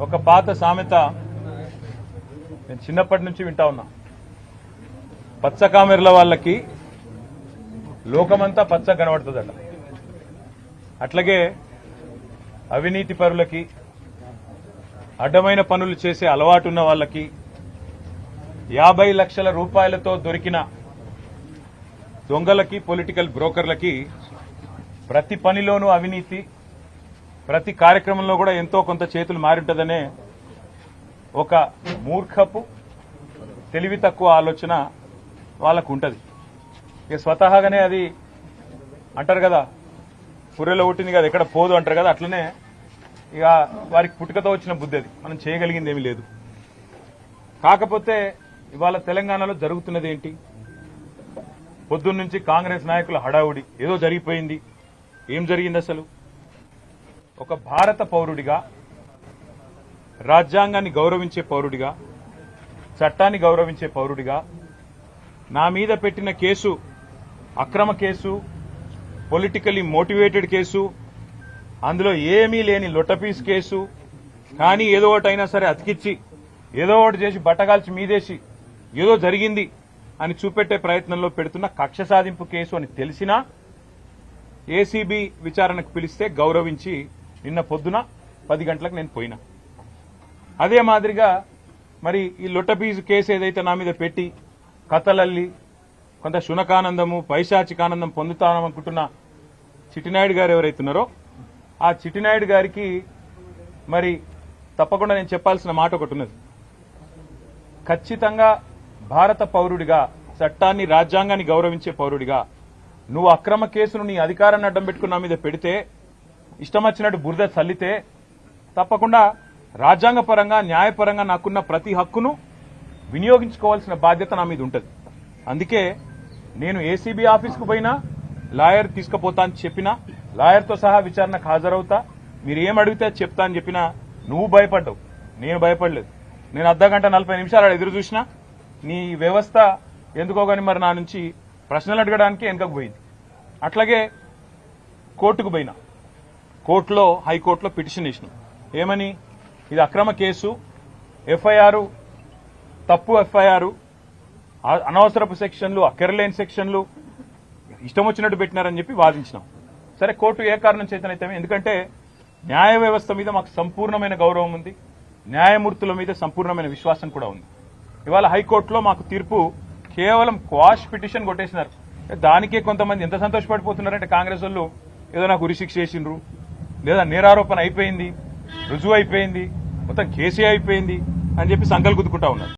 ఒక పాత సామెత నేను చిన్నప్పటి నుంచి వింటా ఉన్నా. పచ్చ కామెర్ల వాళ్ళకి లోకమంతా పచ్చ కనబడుతుందట. అట్లాగే అవినీతి పరులకి, అడ్డమైన పనులు చేసే అలవాటున్న వాళ్ళకి 50 లక్షల రూపాయలతో దొరికిన దొంగలకి, పొలిటికల్ బ్రోకర్లకి ప్రతి పనిలోనూ అవినీతి, ప్రతి కార్యక్రమంలో కూడా ఎంతో కొంత చేతులు మారింటదనే ఒక మూర్ఖపు, తెలివి తక్కువ ఆలోచన వాళ్ళకు ఉంటుంది. ఇక స్వతహాగానే అది అంటారు కదా, పుర్రెలో పుట్టింది కదా ఎక్కడ పోదు అంటారు కదా, అట్లనే ఇక వారికి పుట్టుకతో వచ్చిన బుద్ధి అది. మనం చేయగలిగింది ఏమీ లేదు. కాకపోతే ఇవాళ తెలంగాణలో జరుగుతున్నది ఏంటి? పొద్దున్నుంచి కాంగ్రెస్ నాయకుల హడావుడి, ఏదో జరిగిపోయింది. ఏం జరిగింది అసలు? ఒక భారత పౌరుడిగా, రాజ్యాంగాన్ని గౌరవించే పౌరుడిగా, చట్టాన్ని గౌరవించే పౌరుడిగా నా మీద పెట్టిన కేసు అక్రమ కేసు, పొలిటికలీ మోటివేటెడ్ కేసు, అందులో ఏమీ లేని లొట్టపీస్ కేసు. కానీ ఏదో ఒకటైనా సరే అతికిచ్చి, ఏదో ఒకటి చేసి బట్టగాల్చి మీదేసి ఏదో జరిగింది అని చూపెట్టే ప్రయత్నంలో పెడుతున్న కక్ష సాధింపు కేసు అని తెలిసినా ఏసీబీ విచారణకు పిలిస్తే గౌరవించి నిన్న పొద్దున 10 గంటలకు నేను పోయినా. అదే మాదిరిగా మరి ఈ లొట్టపీజు కేసు ఏదైతే నా మీద పెట్టి కథలల్లి కొంత శునకానందము, పైశాచికానందం పొందుతామనుకుంటున్న చిట్టినాయుడు గారు ఎవరైతున్నారో ఆ చిట్టినాయుడు గారికి మరి తప్పకుండా నేను చెప్పాల్సిన మాట ఒకటి ఉన్నది. ఖచ్చితంగా భారత పౌరుడిగా, చట్టాన్ని, రాజ్యాంగాన్ని గౌరవించే పౌరుడిగా నువ్వు అక్రమ కేసును నీ అధికారాన్ని అడ్డం పెట్టుకుని నా మీద పెడితే, ఇష్టం వచ్చినట్టు బురద చల్లితే తప్పకుండా రాజ్యాంగపరంగా, న్యాయపరంగా నాకున్న ప్రతి హక్కును వినియోగించుకోవాల్సిన బాధ్యత నా మీద ఉంటుంది. అందుకే నేను ఏసీబీ ఆఫీస్కు పోయినా లాయర్ తీసుకుపోతా అని చెప్పినా, లాయర్తో సహా విచారణకు హాజరవుతా, మీరు ఏం అడిగితే చెప్తా అని చెప్పినా నువ్వు భయపడ్డావు, నేను భయపడలేదు. నేను అర్ధగంట 40 నిమిషాలు ఎదురు చూసినా నీ వ్యవస్థ ఎందుకో గాని మరి నా నుంచి ప్రశ్నలు అడగడానికి వెనుకకు పోయింది. అట్లాగే కోర్టుకు పోయినా, కోర్టులో, హైకోర్టులో పిటిషన్ ఇచ్చినాం. ఏమని? ఇది అక్రమ కేసు, ఎఫ్ఐఆర్ తప్పు, ఎఫ్ఐఆర్ అనవసరపు సెక్షన్లు, అక్కరలేని సెక్షన్లు ఇష్టం వచ్చినట్టు పెట్టినారని చెప్పి వాదించినాం. సరే, కోర్టు ఏ కారణం చేతనైతే, ఎందుకంటే న్యాయ వ్యవస్థ మీద మాకు సంపూర్ణమైన గౌరవం ఉంది, న్యాయమూర్తుల మీద సంపూర్ణమైన విశ్వాసం కూడా ఉంది. ఇవాళ హైకోర్టులో మాకు తీర్పు కేవలం క్వాష్ పిటిషన్ కొట్టేసినారు. దానికే కొంతమంది ఎంత సంతోషపడిపోతున్నారంటే, కాంగ్రెస్ వాళ్ళు ఏదో నాకు ఉరిశిక్ష చేసిండ్రు, లేదా నేరారోపణ అయిపోయింది, రుజువు అయిపోయింది, మొత్తం కేసే అయిపోయింది అని చెప్పి సంకల్ గుద్దుకుంటా ఉన్నారు.